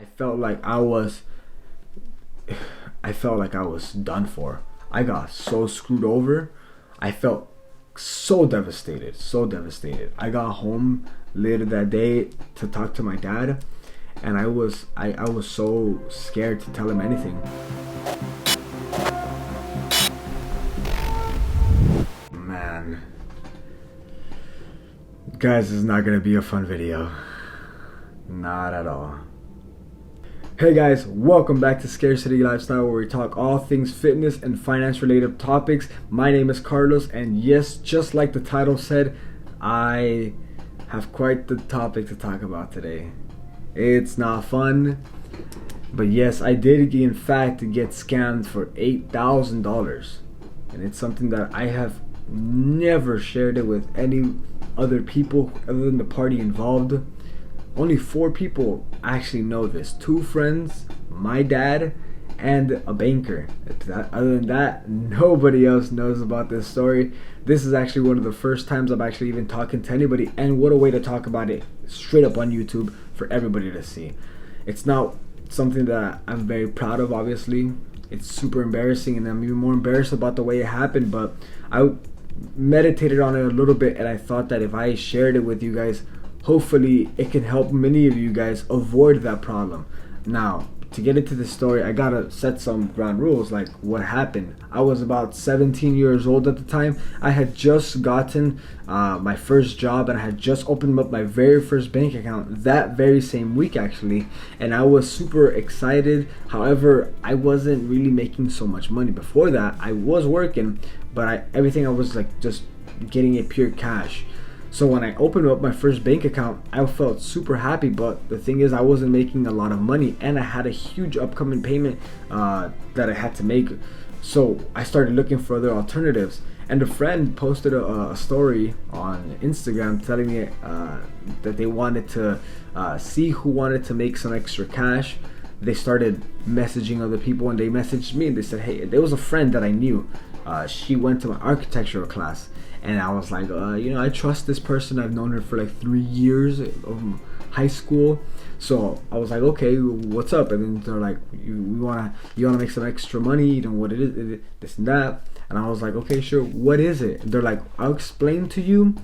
I felt like I was I felt like I was done for. I got so screwed over. I felt so devastated, so devastated. I got home later that day to talk to my dad, and I was so scared to tell him anything. Man, guys, this is not gonna be a fun video. Not at all. Hey guys, welcome back to Scarcity Lifestyle, where we talk all things fitness and finance related topics. My name is Carlos, and yes, just like the title said, I have quite the topic to talk about today. It's not fun, but yes, I did in fact get scammed for $8,000, and it's something that I have never shared it with any other people other than the party involved. Only 4 people actually know this. 2 friends, my dad, and a banker. Other than that, nobody else knows about this story. This is actually one of the first times I'm actually even talking to anybody, and what a way to talk about it straight up on YouTube for everybody to see. It's not something that I'm very proud of, obviously. It's super embarrassing, and I'm even more embarrassed about the way it happened, but I meditated on it a little bit, and I thought that if I shared it with you guys, hopefully it can help many of you guys avoid that problem. Now, to get into the story, I gotta set some ground rules, like what happened. I was about 17 years old at the time. I had just gotten my first job, and I had just opened up my very first bank account that very same week actually, and I was super excited. However, I wasn't really making so much money. Before that, I was working, but everything I was like just getting it pure cash. So when I opened up my first bank account, I felt super happy, but the thing is I wasn't making a lot of money, and I had a huge upcoming payment that I had to make. So I started looking for other alternatives, and a friend posted a story on Instagram telling me that they wanted to see who wanted to make some extra cash. They started messaging other people, and they messaged me, and they said, hey, there was a friend that I knew. She went to my architectural class, and I was like, I trust this person. I've known her for like 3 years of high school. So I was like, okay, what's up? And then they're like, you wanna make some extra money, what it is, this and that. And I was like, okay, sure, what is it? And they're like, I'll explain to you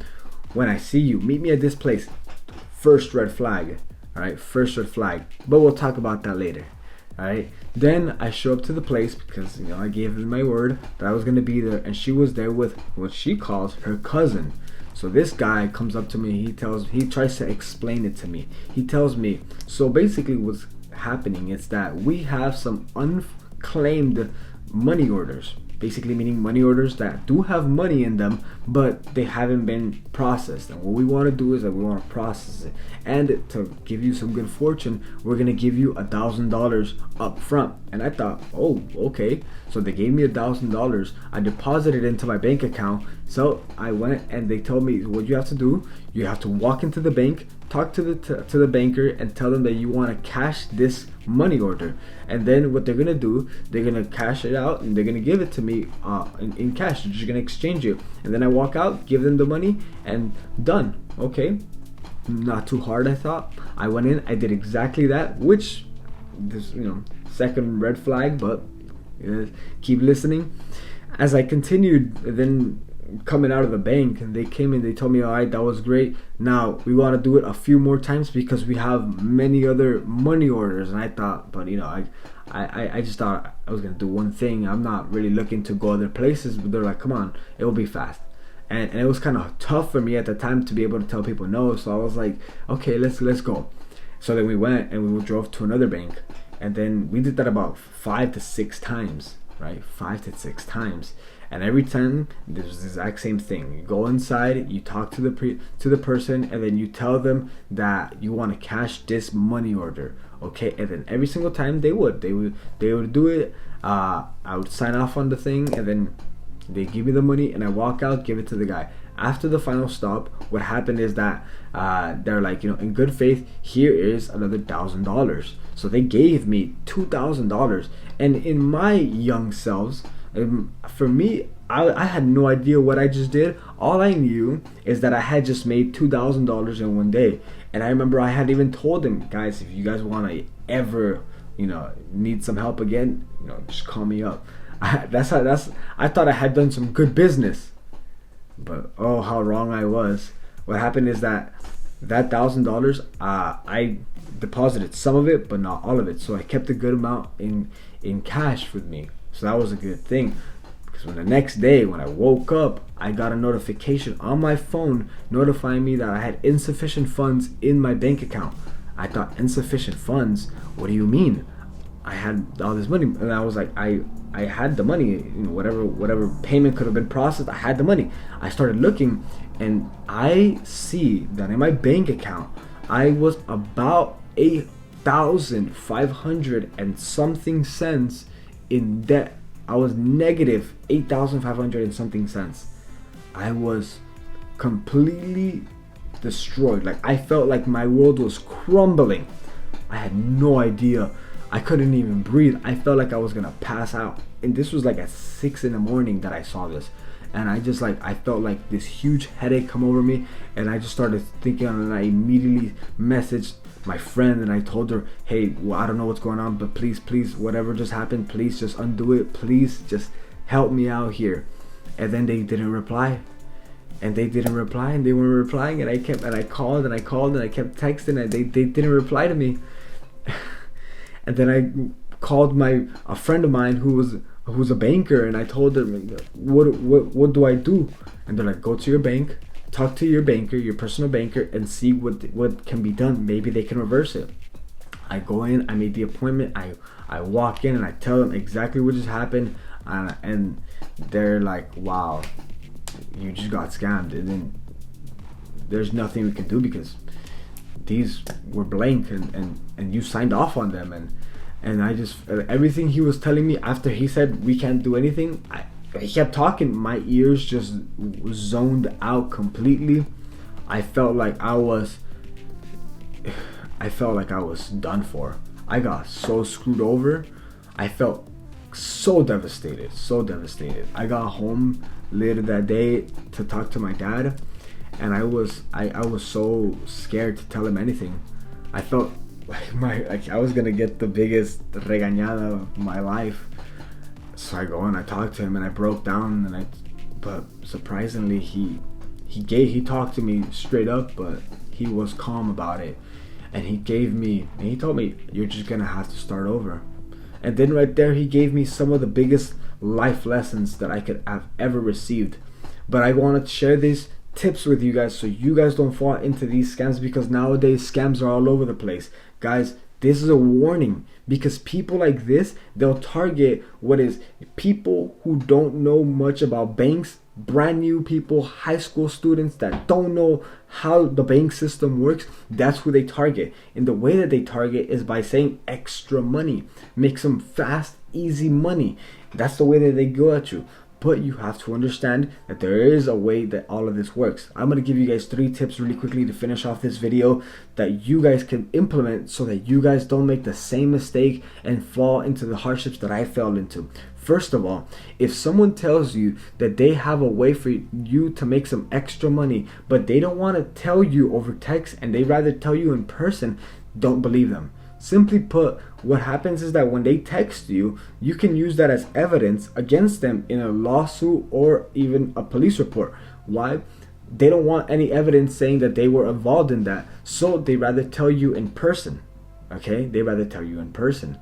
when I see you. Meet me at this place. First red flag. All right, first red flag. But we'll talk about that later. Alright, then I show up to the place because I gave them my word that I was gonna be there, and she was there with what she calls her cousin. So this guy comes up to me, he tries to explain it to me. He tells me, so basically what's happening is that we have some unclaimed money orders. Basically meaning money orders that do have money in them, but they haven't been processed. And what we want to do is that we want to process it. And to give you some good fortune, we're going to give you $1,000 up front. And I thought, oh, okay. So they gave me $1,000. I deposited into my bank account. So I went, and they told me what you have to do. You have to walk into the bank, talk to the banker, and tell them that you want to cash this money order. And then what they're gonna do, they're gonna cash it out, and they're gonna give it to me in cash. They're just gonna exchange it, and then I walk out, give them the money, and done. Okay, not too hard, I thought. I went in, I did exactly that, which this second red flag, but keep listening. As I continued, then coming out of the bank, and they came in, they told me, all right, that was great, now we want to do it a few more times because we have many other money orders. And I thought, but I just thought I was gonna do one thing. I'm not really looking to go other places. But they're like, come on, it will be fast. And it was kind of tough for me at the time to be able to tell people no. So I was like, okay, let's go. So then we went, and we drove to another bank, and then we did that about 5 to 6 times, right? 5 to 6 times. And every time there's the exact same thing. You go inside, you talk to the person, and then you tell them that you want to cash this money order, okay? And then every single time they would do it. I would sign off on the thing, and then they give me the money, and I walk out, give it to the guy. After the final stop, what happened is that they're like, in good faith, here is another $1,000. So they gave me $2,000, and in my young selves, for me, I had no idea what I just did. All I knew is that I had just made $2,000 in one day. And I remember I had even told them, guys, if you guys want to ever, need some help again, just call me up. I thought I had done some good business, but oh, how wrong I was. What happened is that $1,000, I deposited some of it, but not all of it. So I kept a good amount in cash with me. So that was a good thing. Because when the next day, when I woke up, I got a notification on my phone notifying me that I had insufficient funds in my bank account. I thought, insufficient funds? What do you mean? I had all this money, and I was like, I had the money, whatever payment could have been processed, I had the money. I started looking, and I see that in my bank account, I was about 8,500 and something cents in debt. I was negative 8,500 and something cents. I was completely destroyed. Like, I felt like my world was crumbling. I had no idea. I couldn't even breathe. I felt like I was gonna pass out. And this was like at 6 in the morning that I saw this. And I felt like this huge headache come over me. And I just started thinking, and I immediately messaged my friend and I told her, hey, well, I don't know what's going on, but please, whatever just happened, please just undo it. Please just help me out here. And then they didn't reply. And they didn't reply, and they weren't replying, and I called and I kept texting, and they didn't reply to me. And then I called a friend of mine who's a banker, and I told them, what do I do? And they're like, go to your bank, talk to your banker, your personal banker, and see what can be done. Maybe they can reverse it. I go in, I make the appointment, I walk in, and I tell them exactly what just happened, and they're like, wow, you just got scammed. And then there's nothing we can do because these were blank, and you signed off on them, and I just, everything he was telling me after he said we can't do anything, he kept talking, my ears just zoned out completely. I felt like I was done for. I got so screwed over. I felt so devastated. I got home later that day to talk to my dad, and I was so scared to tell him anything. I felt like I was gonna get the biggest regañada of my life. So I go and I talk to him, and I broke down, but surprisingly he talked to me straight up, but he was calm about it, and he told me, you're just gonna have to start over. And then right there he gave me some of the biggest life lessons that I could have ever received. But I wanted to share these tips with you guys so you guys don't fall into these scams, because nowadays scams are all over the place. Guys, this is a warning, because people like this, they'll target people who don't know much about banks, brand new people, high school students that don't know how the bank system works. That's who they target. And the way that they target is by saying extra money, make some fast, easy money. That's the way that they go at you. But you have to understand that there is a way that all of this works. I'm going to give you guys 3 tips really quickly to finish off this video that you guys can implement so that you guys don't make the same mistake and fall into the hardships that I fell into. First of all, if someone tells you that they have a way for you to make some extra money, but they don't want to tell you over text and they rather tell you in person, don't believe them. Simply put, what happens is that when they text you, you can use that as evidence against them in a lawsuit or even a police report. Why? They don't want any evidence saying that they were involved in that, so they rather tell you in person. Okay? They rather tell you in person.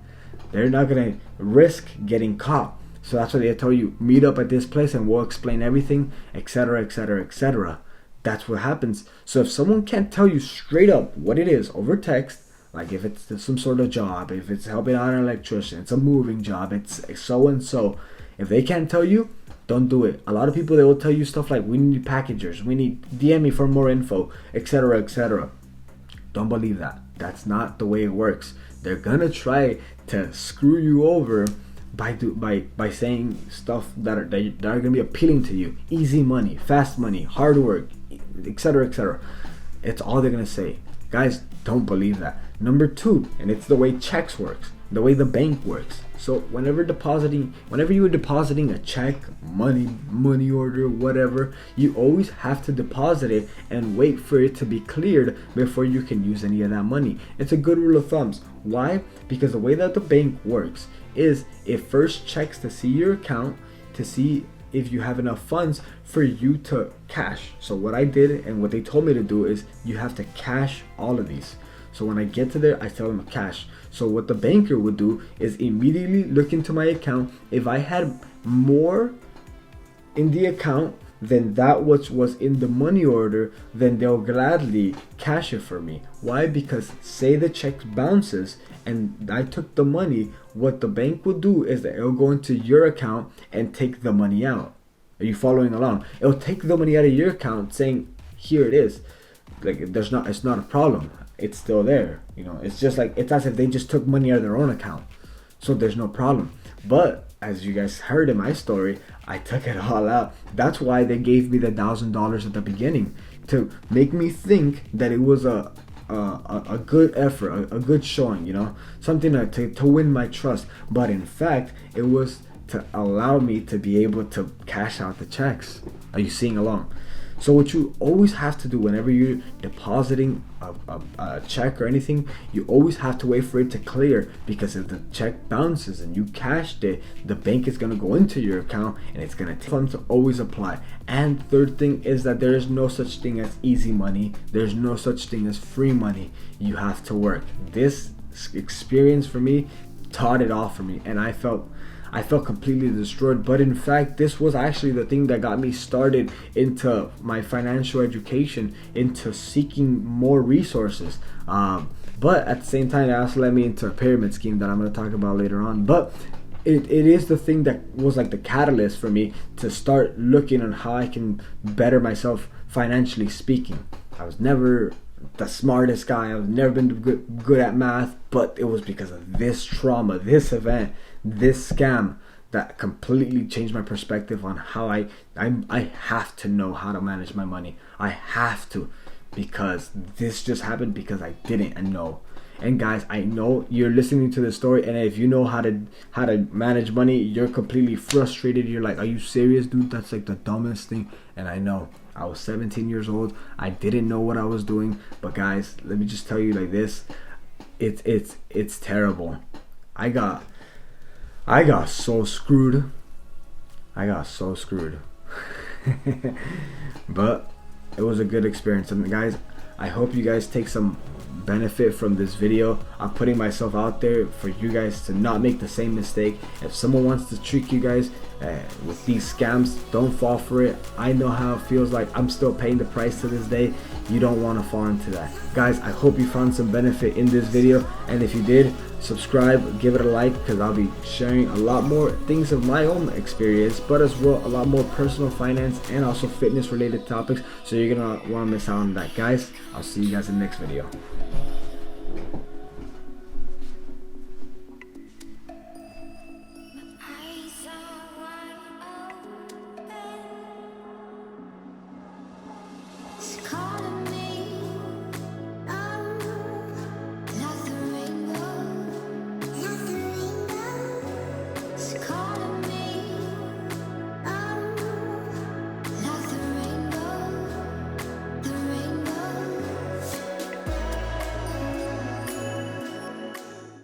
They're not going to risk getting caught. So that's why they tell you, meet up at this place and we'll explain everything, etc., etc., etc. That's what happens. So if someone can't tell you straight up what it is over text, like if it's some sort of job, if it's helping out an electrician, it's a moving job, it's so and so. If they can't tell you, don't do it. A lot of people, they will tell you stuff like, we need packagers, we need DM me for more info, etc., etc. Don't believe that. That's not the way it works. They're gonna try to screw you over by saying stuff that are gonna be appealing to you. Easy money, fast money, hard work, etc., etc. It's all they're gonna say. Guys, don't believe that. Number 2, and it's the way checks works. the way the bank works. So whenever you're depositing a check, money order, whatever, you always have to deposit it and wait for it to be cleared before you can use any of that money. It's a good rule of thumb. Why? Because the way that the bank works is it first checks to see your account to see if you have enough funds for you to cash. So what I did and what they told me to do is you have to cash all of these. So when I get to there, I tell them to cash. So what the banker would do is immediately look into my account. If I had more in the account than that which was in the money order, then they'll gladly cash it for me. Why? Because say the check bounces and I took the money, what the bank will do is that it'll go into your account and take the money out. Are you following along? It'll take the money out of your account saying, here it is. Like it's not a problem. It's still there. You know, it's just like, it's as if they just took money out of their own account. So there's no problem. But as you guys heard in my story, I took it all out. That's why they gave me the $1,000 at the beginning, to make me think that it was a good effort, a good showing, you know, something to win my trust. But in fact, it was to allow me to be able to cash out the checks. Are you seeing along? So what you always have to do whenever you're depositing a check or anything, you always have to wait for it to clear, because if the check bounces and you cashed it, the bank is going to go into your account and it's going to take funds to always apply. And third thing is that there is no such thing as easy money. There's no such thing as free money. You have to work. This experience for me taught it all for me, and I felt completely destroyed. But in fact, this was actually the thing that got me started into my financial education, into seeking more resources. But at the same time, it also led me into a pyramid scheme that I'm going to talk about later on. But it is the thing that was like the catalyst for me to start looking on how I can better myself financially speaking. I was never the smartest guy. I've never been good at math, but it was because of this trauma, this event, this scam, that completely changed my perspective on how I have to know how to manage my money. I have to, because this just happened because I didn't know. And guys, I know you're listening to this story, and if you know how to manage money, you're completely frustrated. You're like, are you serious, dude? That's like the dumbest thing. And I know. I was 17 years old. I didn't know what I was doing. But guys, let me just tell you like this. It's terrible. I got so screwed. But it was a good experience. And guys, I hope you guys take some benefit from this video. I'm putting myself out there for you guys to not make the same mistake. If someone wants to trick you guys with these scams, don't fall for it. I know how it feels like. I'm still paying the price to this day. You don't want to fall into that. Guys, I hope you found some benefit in this video, and if you did, subscribe, give it a like, because I'll be sharing a lot more things of my own experience, but as well a lot more personal finance and also fitness related topics, so you're gonna want to miss out on that. Guys, I'll see you guys in the next video.